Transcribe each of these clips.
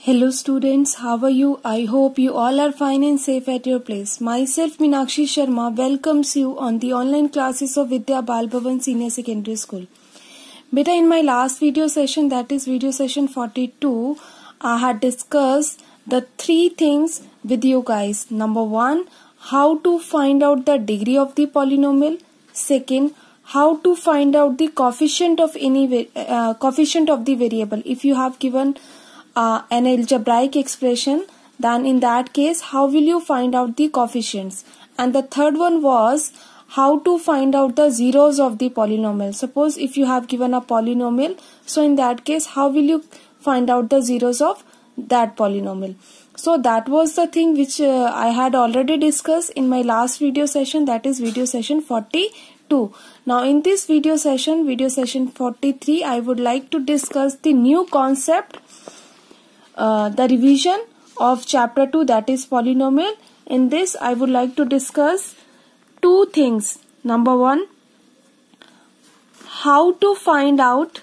Hello students, how are you? I hope you all are fine and safe at your place. Myself Meenakshi Sharma welcomes you on the online classes of Vidya Bal Bhavan Senior Secondary School. Beta, in my last video session, that is video session 42, I had discussed the three things with you guys. Number one, how to find out the degree of the polynomial. Second, how to find out the coefficient of coefficient of the variable. If you have given an algebraic expression, then in that case how will you find out the coefficients? And the third one was how to find out the zeros of the polynomial. Suppose if you have given a polynomial, so in that case how will you find out the zeros of that polynomial? So that was the thing which I had already discussed in my last video session, that is video session 42. Now in this video session 43, I would like to discuss the new concept, the revision of chapter 2, that is polynomial. In this I would like to discuss two things. Number one, how to find out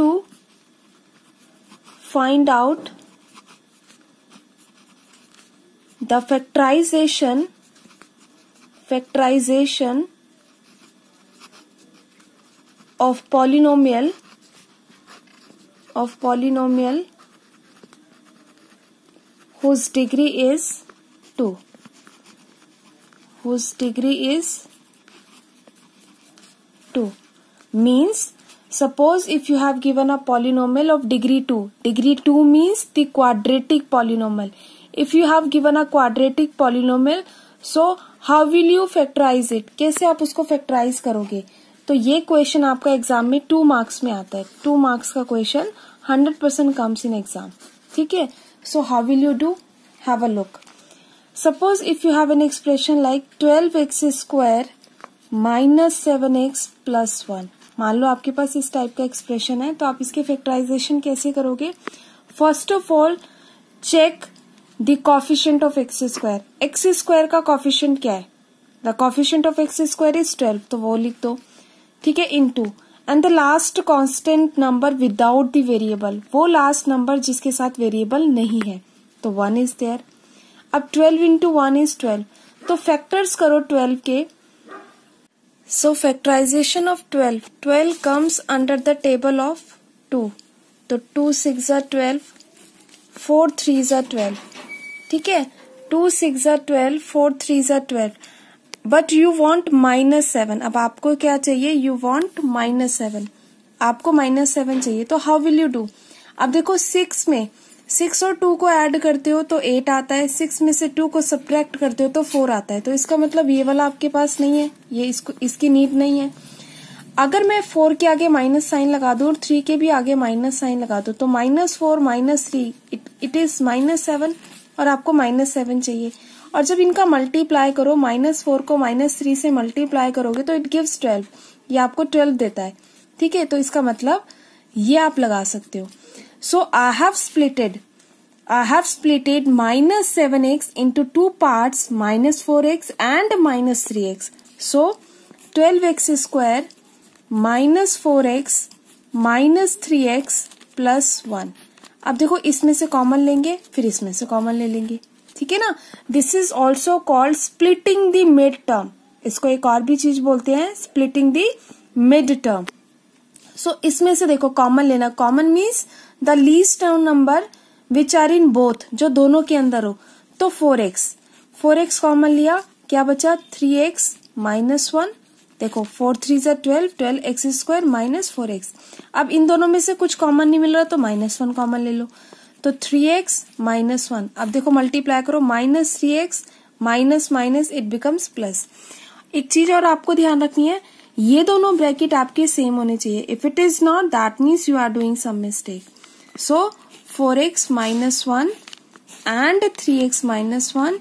the factorization of polynomial whose degree is 2. Means, suppose if you have given a polynomial of degree 2. Degree 2 means the quadratic polynomial. If you have given a quadratic polynomial, so how will you factorize it? कैसे आप उसको factorize करोगे? तो ये question आपका exam में 2 marks में आता है. 2 मार्क्स का क्वेश्चन 100% comes in exam. ठीक है? So how will you do? Have a look. Suppose if you have an expression like 12x square minus 7x plus 1. मान लो आपके पास इस टाइप का एक्सप्रेशन है, तो आप इसके फैक्टराइजेशन कैसे करोगे? First of all check the coefficient of x square. X square का कोफिशिएंट क्या है? The coefficient of x square is 12, तो वो लिख दो. ठीक है, into and the last constant number without the variable, वो लास्ट नंबर जिसके साथ वेरिएबल नहीं है, तो 1 इज देयर. अब 12 इंटू 1 इज 12, तो फैक्टर्स करो 12 के. So factorization of 12 comes under the table of 2. तो 2 6 are 12, 4 3 are 12. ठीक है, 2 6 are 12, 4 3 are 12. But you want -7. अब आपको क्या चाहिए? You want -7. आपको -7 चाहिए, तो हाउ विल यू डू? अब देखो 6 में 6 और 2 को ऐड करते हो तो 8 आता है. 6 में से 2 को सब्ट्रैक्ट करते हो तो 4 आता है. तो इसका मतलब ये वाला आपके पास नहीं है, ये इसकी नीड नहीं है. अगर मैं 4 के आगे माइनस साइन लगा दूं और 3 के भी आगे माइनस साइन लगा दूं, तो -4 -3 इट इज -7, और आपको -7 चाहिए. और जब इनका मल्टीप्लाई करो, -4 को -3 से मल्टीप्लाई करोगे तो इट गिव्स 12. ये आपको 12 देता है. ठीक है, तो इसका मतलब ये आप लगा सकते हो. So I have splitted -7x into 2 parts, -4x and -3x. So 12x square -4x -3x plus 1. अब देखो इसमें से कॉमन लेंगे, फिर इसमें से कॉमन ले लेंगे. ठीक है ना? This is also called splitting the mid term. इसको एक और भी चीज बोलते हैं, splitting the mid term. So इसमें से देखो कॉमन लेना. Common means the least term number which are in both, जो दोनों के अंदर हो. तो 4x कॉमन लिया, क्या बचा? 3x -1. देखो 4 3 are 12, 12x स्क्वायर -4x. अब इन दोनों में से कुछ कॉमन नहीं मिल रहा, तो -1 कॉमन ले लो. तो 3x -1. अब देखो मल्टीप्लाई करो, -3x minus it becomes plus. एक चीज और आपको ध्यान रखनी है, ये दोनों ब्रैकेट आपके सेम होने चाहिए. If it is not, that means you are doing some mistake. So 4x -1 and 3x -1.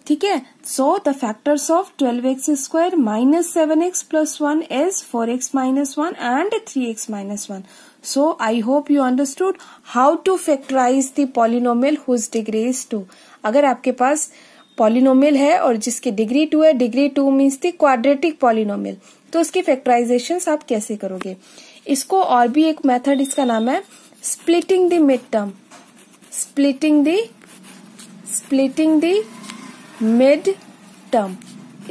ठीक है, so the factors of 12x square -7x plus 1 is 4x -1 and 3x -1. So I hope you understood how to factorize the polynomial whose degree is 2. अगर आपके पास polynomial है और जिसकी degree 2 है, degree 2 means the quadratic polynomial, तो उसकी factorisation आप कैसे करोगे? इसको और भी एक मेथड, इसका नाम है splitting the midterm, splitting the midterm,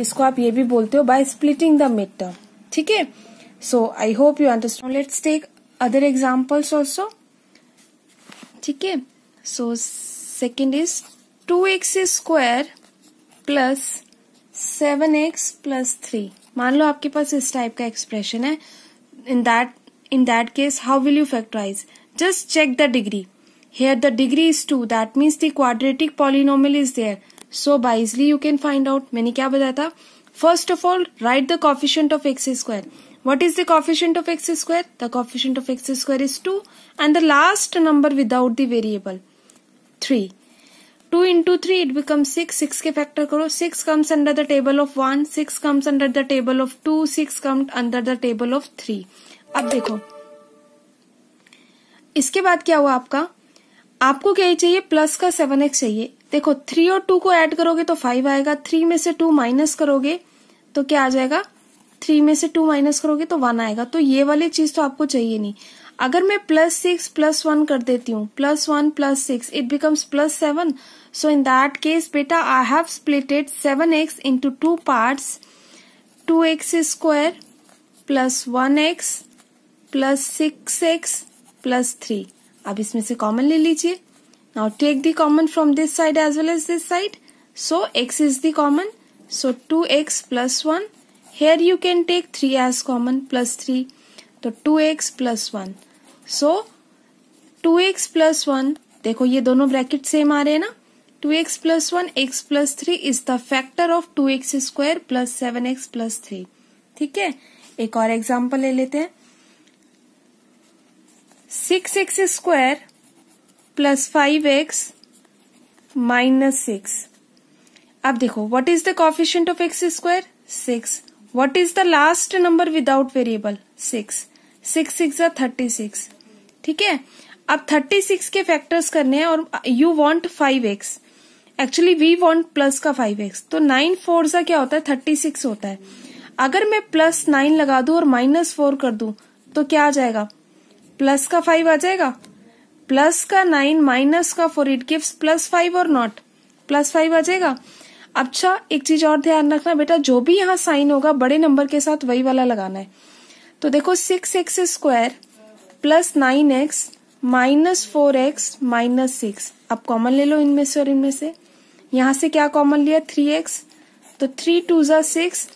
इसको आप ये भी बोलते हो by splitting the midterm. ठीक है, so I hope you understand. Let's take other examples also. ठीक है, so second is 2x square plus 7x plus 3. मान लो आपके पास इस टाइप का एक्सप्रेशन है. In that case, how will you factorize? Just check the degree. Here the degree is 2. That means the quadratic polynomial is there. So by easily you can find out. मैंने क्या बताया था? First of all, write the coefficient of x square. What is the coefficient of x square? The coefficient of x square is 2 and the last number without the variable 3. 2 into 3 it becomes 6. 6 के factor करो. 6 comes under the table of 1. 6 comes under the table of 2. 6 comes under the table of 3. अब देखो इसके बाद क्या हुआ आपको क्या चाहिए? प्लस का 7x चाहिए. देखो 3 और 2 को ऐड करोगे तो 5 आएगा. 3 में से 2 माइनस करोगे तो क्या आ जाएगा? 3 में से 2 माइनस करोगे तो 1 आएगा. तो ये वाली चीज तो आपको चाहिए नहीं. अगर मैं +6 + 1 कर देती हूँ, +1 + 6 it becomes +7. So in that case बेटा I have splitted 7x into 2 parts. 2x square plus 1x plus 6x plus 3. अब इसमें से कॉमन ले लीजिए. Now take the common from this side as well as this side. So x is the common. So 2x plus 1. Here you can take 3 as common plus 3. तो 2x plus 1. So 2x plus 1. देखो ये दोनों bracket same आ रहे हैं ना. 2x plus 1 x plus 3 is the factor of 2x square plus 7x plus 3. ठीक है, एक और एग्जाम्पल ले लेते हैं. 6x square plus 5x minus 6. अब देखो what is the coefficient of x square? 6. What is the last number without variable? 6. 6 6 are 36. ठीक है, अब 36 के फैक्टर्स करने हैं और you want 5x. Actually we want plus का 5x. तो 9 4 सा क्या होता है? 36 होता है. अगर मैं +9 लगा दूं और -4 कर दूं तो क्या आ जाएगा? प्लस का 5 आ जाएगा. प्लस का 9 माइनस का 4 इट गिव्स +5 और नॉट +5 आ जाएगा. अच्छा एक चीज और ध्यान रखना बेटा, जो भी यहाँ साइन होगा बड़े नंबर के साथ वही वाला लगाना है. तो देखो 6x square plus 9x minus 4x minus 6. अब कॉमन ले लो इनमें से और इनमें से. यहां से क्या कॉमन लिया? 3x. तो 3 2 जा 6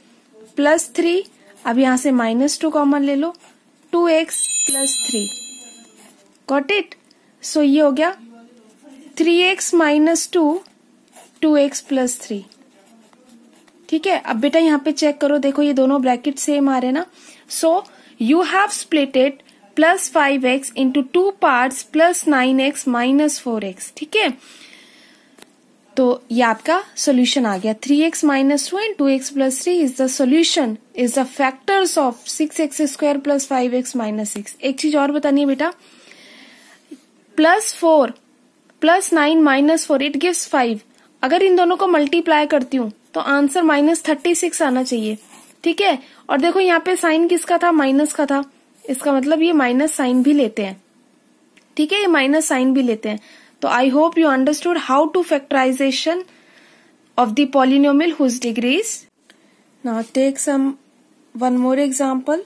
प्लस 3. अब यहां से -2 कॉमन ले लो. 2x plus 3. Got it. So ये हो गया 3x minus 2 2x plus 3. ठीक है, अब बेटा यहाँ पे चेक करो. देखो ये दोनों ब्रैकेट सेम आ रहे ना. सो you have splitted plus 5x into 2 parts plus 9x minus 4x. ठीक है, तो ये आपका सोल्यूशन आ गया. 3x minus 2 and 2x plus 3 is the solution, is the factors of 6x square plus 5x minus 6. एक चीज और बतानी है बेटा, +4 plus 9 minus 4 it gives 5. अगर इन दोनों को मल्टीप्लाई करती हूँ तो आंसर -36 आना चाहिए. ठीक है, और देखो यहाँ पे साइन किसका था? माइनस का था. इसका मतलब ये माइनस साइन भी लेते हैं. ठीक है, ये माइनस साइन भी लेते हैं. तो I hope you understood how to factorization of the polynomial whose degrees. Now take some one more example.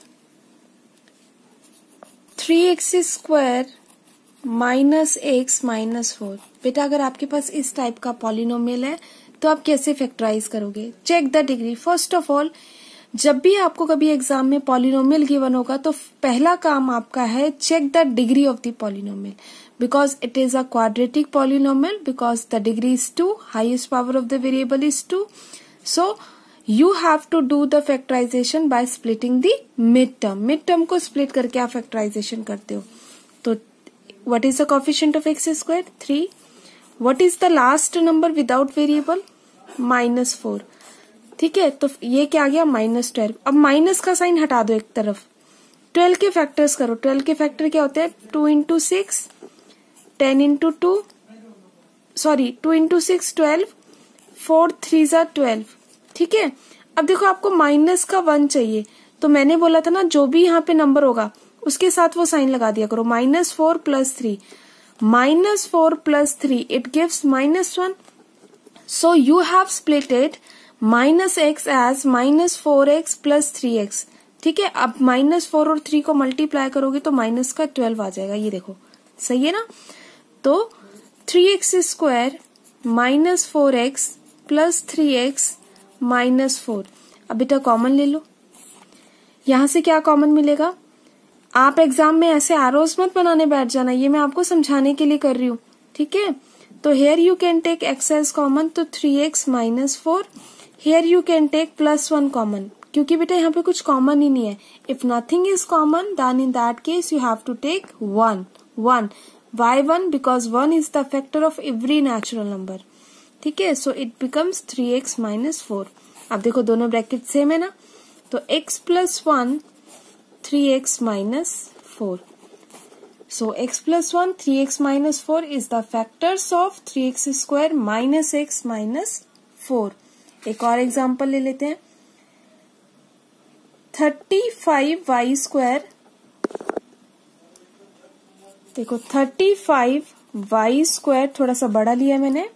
3x square minus x minus 4. बेटा अगर आपके पास इस टाइप का पॉलिनोमियल है तो आप कैसे फैक्टराइज करोगे? Check the degree. First of all जब भी आपको कभी एग्जाम में पॉलिनोमियल गिवन होगा तो पहला काम आपका है check the degree of the polynomial, because it is a quadratic polynomial, because the degree is 2, highest power of the variable is 2. So you have to do the factorization by splitting the mid term. Mid term को split करके आप factorization करते हो. तो what is the coefficient of x square? 3. What is the last number without variable? -4. ठीक है, तो ये क्या आ गया? -12. अब माइनस का साइन हटा दो एक तरफ. 12 के फैक्टर्स करो. 12 के फैक्टर क्या होते हैं? 2 into 6, 10 into 2, sorry 2 into 6 12, 4 3 are 12. ठीक है, अब देखो आपको माइनस का 1 चाहिए. तो मैंने बोला था ना जो भी यहाँ पे नंबर होगा उसके साथ वो साइन लगा दिया करो। -4 + 3, -4 + 3 it gives -1. So you have split it -x as -4x + 3x. ठीक है, अब -4 और 3 को मल्टीप्लाई करोगे तो माइनस का 12 आ जाएगा, ये देखो सही है ना। तो 3x² -4x + 3x -4। अब बेटा कॉमन ले लो, यहां से क्या कॉमन मिलेगा। आप एग्जाम में ऐसे एरोस मत बनाने बैठ जाना, ये मैं आपको समझाने के लिए कर रही हूँ, ठीक है। तो here you can take x as common, तो 3x -4। Here you can take +1 कॉमन, क्योंकि बेटा यहाँ पे कुछ कॉमन ही नहीं है। If nothing is common then in that case you have to take 1। Why 1? Because 1 is the factor of every natural number. ठीक है, so it becomes 3x -4. अब देखो दोनों ब्रैकेट सेम है ना, तो x + 1 3x -4. So x + 1 3x -4 is the factors of 3x² -x -4. एक और एग्जाम्पल ले लेते हैं। 35y², देखो 35y² थोड़ा सा बड़ा लिया मैंने,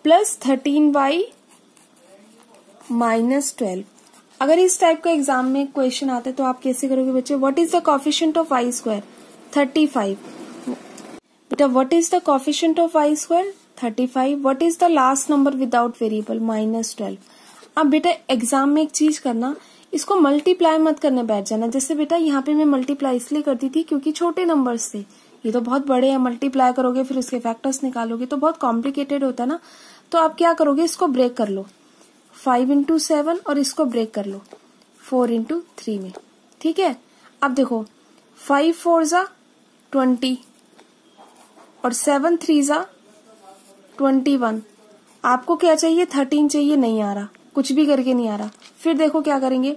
+ 13y -12। अगर इस टाइप का एग्जाम में क्वेश्चन आता है तो आप कैसे करोगे बच्चे। What is the coefficient of y²? 35। बेटा what is the coefficient of y²? 35। What is the last number without variable? -12। अब बेटा एग्जाम में एक चीज करना, इसको मल्टीप्लाई मत करने बैठ जाना। जैसे बेटा यहाँ पे मैं मल्टीप्लाई इसलिए करती थी क्योंकि छोटे नंबर्स थे, ये तो बहुत बड़े हैं, मल्टीप्लाई करोगे फिर उसके फैक्टर्स निकालोगे तो बहुत कॉम्प्लिकेटेड होता है ना। तो आप क्या करोगे, इसको ब्रेक कर लो 5 × 7 और इसको ब्रेक कर लो 4 × 3 में, ठीक है। अब देखो 5 4 = 20 और 7 3 = 21। आपको क्या चाहिए? 13 चाहिए, नहीं आ रहा, कुछ भी करके नहीं आ रहा। फिर देखो क्या करेंगे,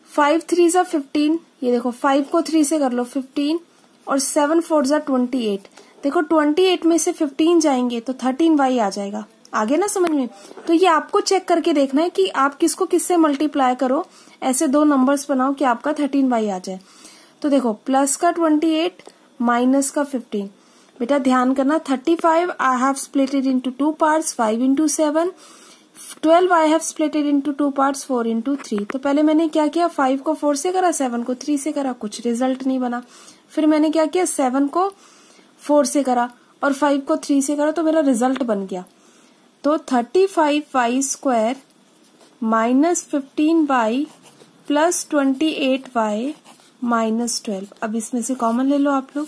5 3 = 15, ये देखो 5 को 3 से कर लो 15 और 7 4 = 28। देखो 28 में से 15 जाएंगे तो 13y आ जाएगा। आगे ना समझ में। तो ये आपको चेक करके देखना है कि आप किसको किससे मल्टीप्लाई करो, ऐसे दो नंबर्स बनाओ कि आपका 13y आ जाए। तो देखो प्लस का 28 माइनस का 15। बेटा ध्यान करना, 35 I have split it into 2 parts, 5 × 7। 12 I have split it into 2 parts, 4 × 3। तो पहले मैंने क्या किया, 5 को 4 से करा, 7 को 3 से करा, कुछ रिजल्ट नहीं बना। फिर मैंने क्या किया, 7 को 4 से करा और 5 को 3 से करा, तो मेरा रिजल्ट बन गया। तो 35y² minus 15y plus 28y minus 12। अब इसमें से कॉमन ले लो आप लोग।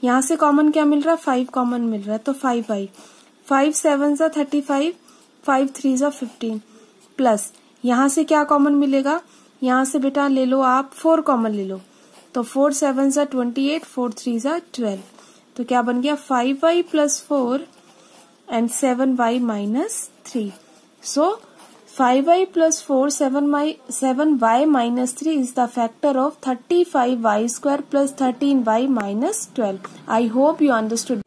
यहाँ से कॉमन क्या मिल रहा है, 5 कॉमन मिल रहा है, तो 5y। 5 7 = 35, 5 3 = 15 प्लस यहाँ से क्या कॉमन मिलेगा, यहाँ से बेटा ले लो आप 4 कॉमन ले लो, तो 4 7 = 28, 4 3 = 12। तो क्या बन गया, 5y + 4 and 7y - 3. So 5y + 4 7y - 3 is the factor of 35y² plus 13y - 12. I hope you understood.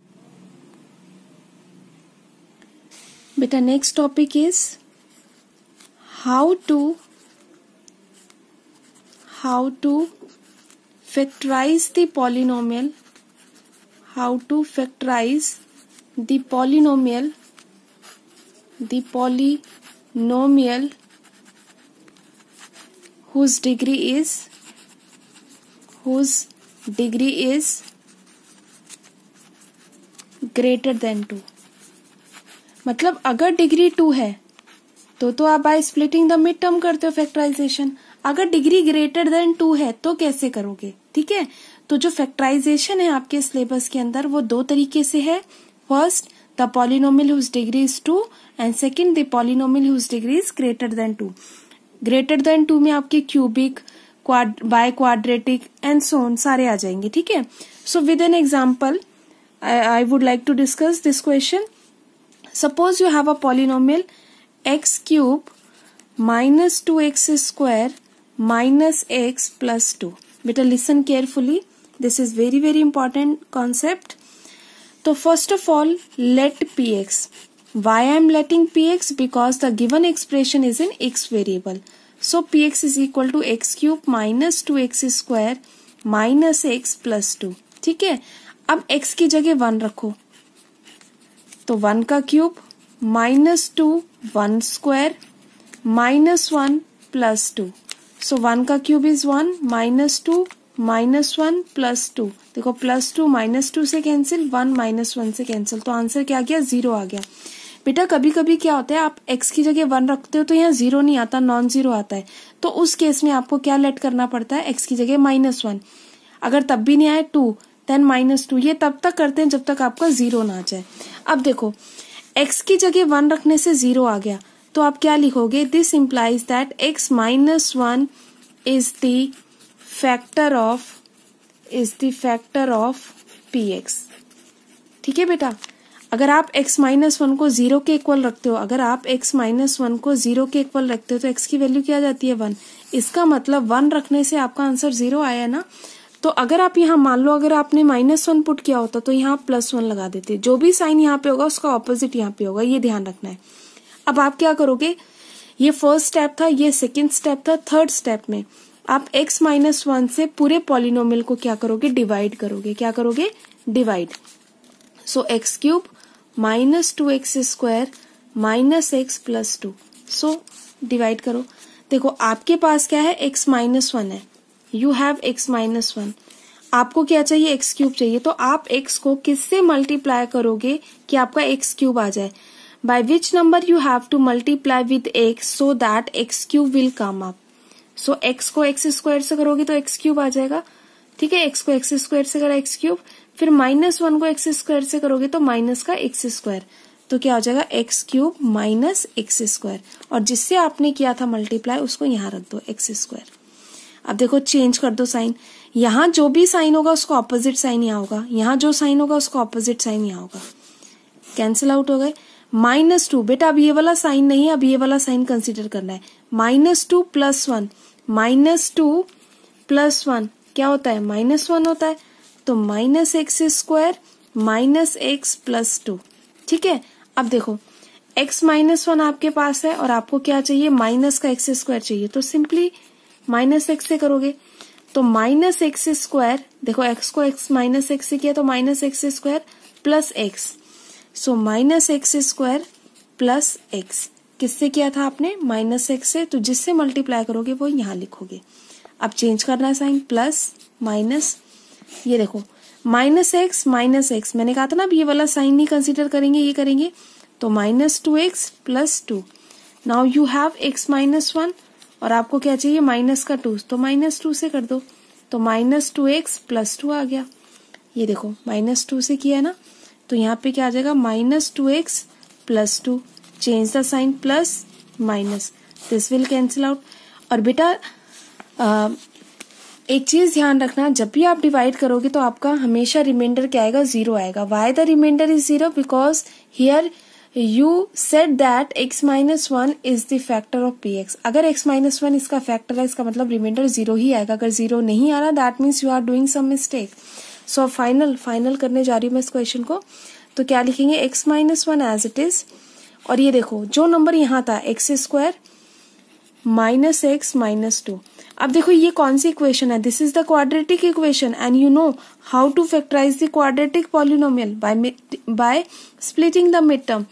Beta, next topic is how to factorize the polynomial. How to factorize the polynomial whose degree is greater than 2. मतलब अगर degree 2 है तो आप bye splitting the mid term करते हो factorisation. अगर degree greater than 2 है तो कैसे करोगे, ठीक है। तो जो फैक्टराइजेशन है आपके सिलेबस के अंदर वो 2 तरीके से है। First, the polynomial whose degree is 2 and second, the polynomial whose degree is greater than 2. greater than 2 में आपके cubic, by quadratic and so on सारे आ जाएंगे, ठीक है। So with an example I would like to discuss this question. Suppose you have a polynomial x³ - 2x² - x + 2। बेटा listen carefully, this is very very important concept. तो first of all let px. Why I am letting px? Because the given expression is in x variable. So px is equal to x cube minus 2x square minus x plus 2। ठीक है, अब x की जगह 1 रखो, तो 1 का cube minus 2 1 square minus 1 plus 2। सो 1 का cube is 1 minus 2 minus 1 plus 2। देखो प्लस 2 माइनस 2 से कैंसिल, 1 माइनस 1 से कैंसिल, तो आंसर क्या आ गया? 0 आ गया। बेटा कभी कभी क्या होता है, आप x की जगह 1 रखते हो तो यहाँ 0 नहीं आता, नॉन जीरो आता है, तो उस केस में आपको क्या लेट करना पड़ता है? x की जगह -1। अगर तब भी नहीं आए 2 देन -2। ये तब तक करते हैं जब तक आपका 0 ना आ जाए। अब देखो x की जगह 1 रखने से 0 आ गया, तो आप क्या लिखोगे? This implies that x -1 is the factor of px। ठीक है बेटा, अगर आप x -1 को 0 के इक्वल रखते हो, अगर आप x -1 को 0 के इक्वल रखते हो तो x की वैल्यू क्या आ जाती है? 1। इसका मतलब 1 रखने से आपका आंसर 0 आया ना। तो अगर आप यहाँ मान लो अगर आपने -1 पुट किया होता तो यहाँ +1 लगा देते। जो भी साइन यहाँ पे होगा उसका ऑपोजिट यहाँ पे होगा, ये ध्यान रखना है। अब आप क्या करोगे? ये फर्स्ट स्टेप था, ये सेकेंड स्टेप था। थर्ड स्टेप में आप x -1 से पूरे पॉलिनोमियल को क्या करोगे? डिवाइड करोगे। क्या करोगे? Divide. So x cube minus 2x square minus x plus 2। So divide करो। देखो आपके पास क्या है? x -1 है, यू हैव x -1। आपको क्या चाहिए? x क्यूब चाहिए। तो आप x को किससे मल्टीप्लाई करोगे कि आपका x क्यूब आ जाए? By which number you have to multiply with x so that x cube will come up. So x को x स्क्वायर से करोगे तो x क्यूब आ जाएगा। ठीक है, x को x स्क्वायर से करा x क्यूब, फिर -1 को x स्क्वायर से करोगे तो माइनस का x स्क्वायर, तो क्या हो जाएगा? x cube minus x square, और जिससे आपने किया था मल्टीप्लाई उसको यहाँ रख दो x स्क्वायर। अब देखो चेंज कर दो साइन, यहाँ जो भी साइन होगा उसका ऑपोजिट साइन यहाँ होगा, यहाँ जो साइन होगा उसका ऑपोजिट साइन यहाँ होगा, कैंसिल आउट हो गए। -2 बेटा अब ये वाला साइन नहीं है, अब ये वाला साइन कंसीडर करना है। -2 + 1 -2 + 1 क्या होता है? -1 होता है, तो -x square minus x plus 2। ठीक है, अब देखो x -1 आपके पास है और आपको क्या चाहिए? माइनस का x स्क्वायर चाहिए, तो सिंपली -x से करोगे तो -x स्क्वायर, देखो x को x -x से किया तो -x स्क्वायर प्लस x, सो -x स्क्वायर प्लस x। किससे किया था आपने? -x से, तो जिससे मल्टीप्लाई करोगे वो यहाँ लिखोगे। अब चेंज करना है साइन, प्लस माइनस, ये देखो -x -x, मैंने कहा था ना अब ये वाला साइन नहीं कंसीडर करेंगे, ये करेंगे, तो -2x + 2। Now you have x -1 और आपको क्या चाहिए? -2, तो -2 से कर दो, तो -2x + 2 आ गया। ये देखो -2 से किया है ना, तो यहाँ पे क्या आ जाएगा? -2x + 2। Change the sign, plus minus, this will cancel out. और बेटा एक चीज ध्यान रखना, जब भी आप डिवाइड करोगे तो आपका हमेशा रिमाइंडर क्या आएगा? 0 आएगा। Why the remainder is 0? Because here you said that x -1 is the factor of px। अगर x -1 इसका फैक्टर है, इसका मतलब रिमाइंडर 0 ही आएगा। अगर 0 नहीं आ रहा that means you are doing some mistake. So final करने जा रही हूँ मैं इस क्वेश्चन को, तो क्या लिखेंगे? x -1 एज इट इज, और ये देखो जो नंबर यहाँ था x square minus x minus 2। अब देखो ये कौन सी इक्वेशन है? This is the quadratic equation and you know how to factorize the quadratic polynomial by splitting the mid term.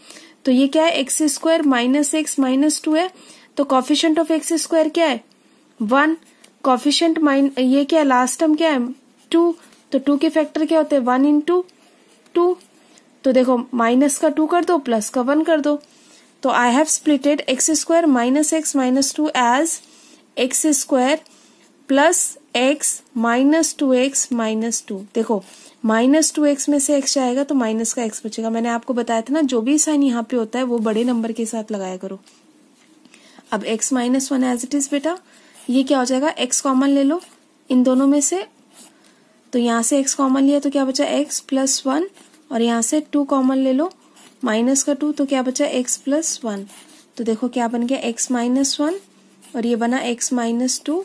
तो ये क्या है? X square minus x minus 2 है, तो कॉफिशिएंट ऑफ एक्स स्क्वायर क्या है? 1। कॉफिशिएंट ये क्या है? लास्ट टर्म क्या है? 2। तो 2 के फैक्टर क्या होते हैं? 1 × 2। तो देखो माइनस का 2 कर दो, प्लस का 1 कर दो, तो I have splitted x square minus x minus 2 as x square plus x minus 2x minus 2। देखो -2x में से x जाएगा तो माइनस का x बचेगा। मैंने आपको बताया था ना, जो भी साइन यहाँ पे होता है वो बड़े नंबर के साथ लगाया करो। अब x -1 एज इट इज बेटा, ये क्या हो जाएगा? x कॉमन ले लो इन दोनों में से, तो यहाँ से x कॉमन लिया तो क्या बचा? x + 1, और यहाँ से 2 कॉमन ले लो, माइनस का 2, तो क्या बचा? x + 1। तो देखो क्या बन गया? x -1 और ये बना x -2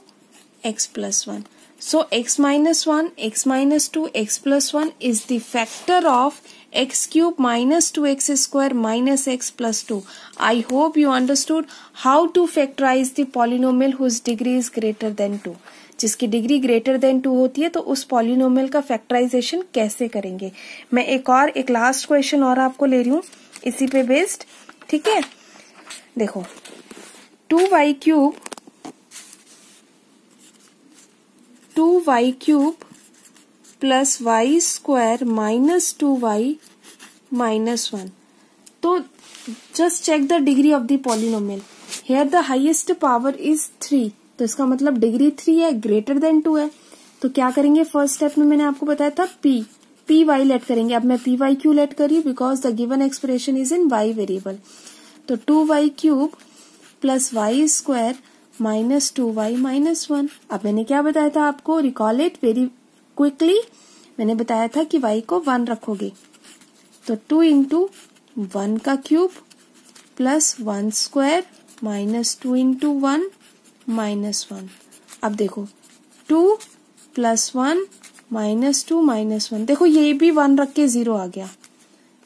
x + 1। So x minus 1, x minus 2, x plus 1 is the factor of x cube minus 2x square minus x plus 2. I hope you understood how to factorize the polynomial whose degree is greater than 2. जिसकी degree greater than 2 होती है तो उस polynomial का factorisation कैसे करेंगे. मैं एक लास्ट क्वेश्चन और आपको ले रही हूँ इसी पे बेस्ड. ठीक है, देखो 2y cube plus y square minus 2y minus 1. तो just check the degree of the polynomial. Here the highest power is 3, तो इसका मतलब डिग्री 3 है, ग्रेटर देन 2 है. तो क्या करेंगे, फर्स्ट स्टेप में मैंने आपको बताया था पी वाई लेट करेंगे. अब मैं पी वाई क्यू लेट करी because the given expression is in y variable. तो 2y cube plus y square minus 2y minus 1. अब मैंने क्या बताया था आपको, रिकॉल इट वेरी क्विकली. मैंने बताया था कि y को 1 रखोगे. तो 2 इंटू 1 का cube plus 1 square minus 2 into 1 minus 1. अब देखो 2 प्लस 1 माइनस 2 माइनस 1. देखो ये भी 1 रख के 0 आ गया,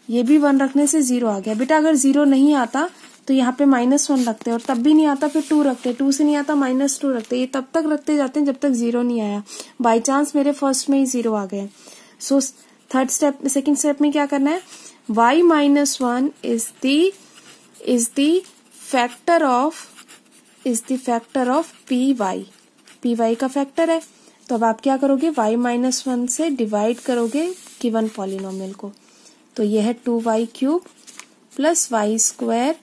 ये भी 1 रखने से 0 आ गया. बेटा अगर 0 नहीं आता तो यहाँ पे माइनस 1 रखते हैं, और तब भी नहीं आता फिर 2 रखते, 2 से नहीं आता माइनस 2 रखते. ये तब तक रखते जाते हैं जब तक 0 नहीं आया. बाई चांस मेरे फर्स्ट में ही 0 आ गए. सो सेकेंड स्टेप में क्या करना है, y minus 1 is the factor of P y का फैक्टर है. तो अब आप क्या करोगे, y माइनस 1 से डिवाइड करोगे गिवन पॉलिनोमियल को. तो यह है 2y cube plus y square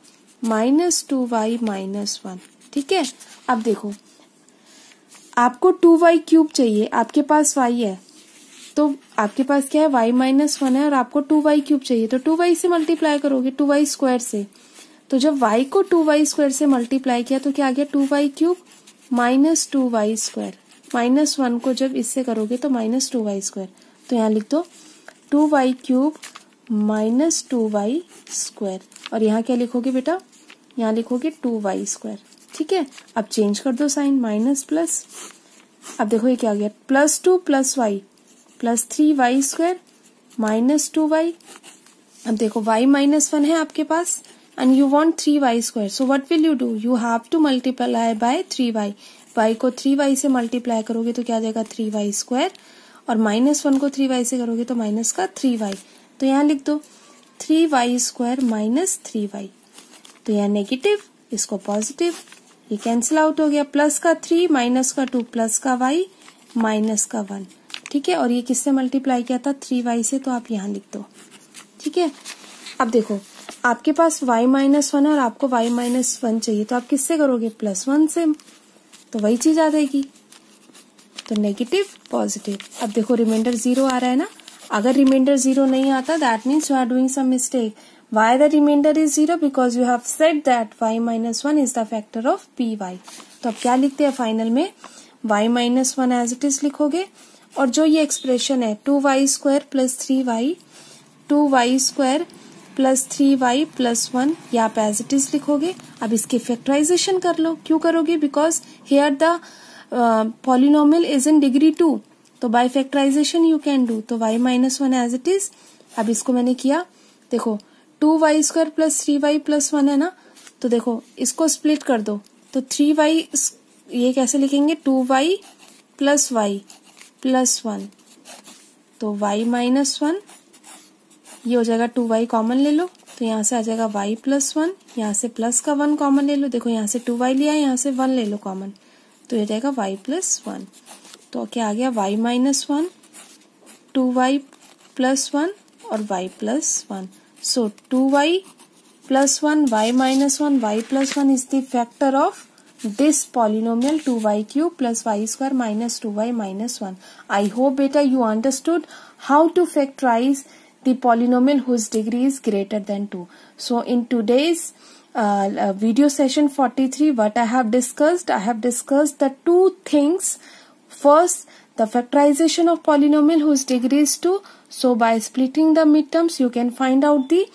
minus 2y minus 1. ठीक है, अब देखो आपको 2y क्यूब चाहिए, आपके पास y है, तो आपके पास क्या है, y माइनस 1 है और आपको 2y क्यूब चाहिए. तो 2y से मल्टीप्लाई करोगे 2y स्क्वायर से. तो जब y को 2y स्क्वायर से मल्टीप्लाई किया तो क्या आ गया, 2y cube minus 2y square. Minus 1 को जब इससे करोगे तो माइनस 2y स्क्वायर. तो यहाँ लिख दो 2y cube minus 2y square. और यहाँ क्या लिखोगे बेटा, यहाँ लिखोगे 2y स्क्वायर. ठीक है, अब चेंज कर दो साइन, माइनस प्लस. अब देखो ये क्या आ गया, plus 2 plus y plus 3y square minus 2y. अब देखो y माइनस 1 है आपके पास and you want 3y square. So what will you do? You have to multiply by 3y. y को 3y से मल्टीप्लाई करोगे तो क्या आ जाएगा 3y स्क्वायर, और माइनस 1 को 3y से करोगे तो माइनस का 3y. तो यहाँ लिख दो 3y स्क्वायर माइनस 3y. तो यहाँ नेगेटिव, इसको पॉजिटिव, ये कैंसिल आउट हो गया. प्लस का 3 माइनस का 2 प्लस का y माइनस का 1. ठीक है, और ये किससे मल्टीप्लाई किया था, 3y से, तो आप यहाँ लिख दो. ठीक है, अब देखो आपके पास y माइनस 1 है और आपको y माइनस 1 चाहिए, तो आप किससे करोगे, प्लस 1 से. तो वही चीज आ जाएगी. तो नेगेटिव पॉजिटिव. अब देखो रिमाइंडर 0 आ रहा है ना. अगर रिमाइंडर 0 नहीं आता that means you are doing some mistake. Why the remainder is 0, because you have said that y minus 1 is the factor of P y. तो अब क्या लिखते हैं फाइनल में, y minus 1 as it is लिखोगे, और जो ये एक्सप्रेशन है 2y square plus 3y, 2y square plus 3y plus 1, ये आप एज इट इज लिखोगे. अब इसके फैक्टराइजेशन कर लो. क्यों करोगे, because here the polynomial is in degree 2, तो by factorization you can do. तो y minus 1 as it is. अब इसको मैंने किया, देखो 2y square plus 3y plus 1 है ना, तो देखो इसको स्प्लिट कर दो. तो 3y ये कैसे लिखेंगे, 2y प्लस y प्लस 1, तो y माइनस 1, ये हो जाएगा 2y कॉमन ले लो, तो यहाँ से आ जाएगा y प्लस 1, यहाँ से प्लस का 1 कॉमन ले लो. देखो यहाँ से 2y लिया, यहाँ से 1 ले लो कॉमन, तो ये जाएगा y प्लस 1. तो क्या आ गया, y माइनस 1, 2y प्लस 1 और y plus 1. So 2y plus 1, y minus 1, y plus 1 is the factor of this polynomial 2y cube plus y square minus 2y minus 1. I hope beta you understood how to factorize the polynomial whose degree is greater than 2. So in today's video session 43, what I have discussed the two things. First, the factorization of polynomial whose degree is 2. So by splitting the midterms you can find out the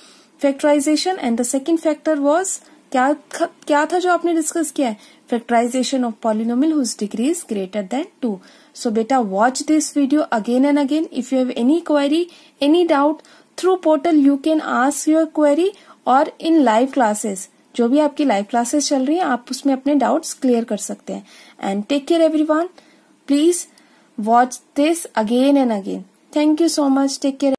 factorization. And the second factor was क्या था जो आपने discuss किया है, factorization of polynomial whose degree is greater than 2. So beta, watch this video again and again. If you have any query, any doubt, through portal you can ask your query or in live classes. जो भी आपकी live classes चल रही है आप उसमें अपने doubts clear कर सकते हैं. And take care everyone. Please watch this again and again. Thank you so much. Take care.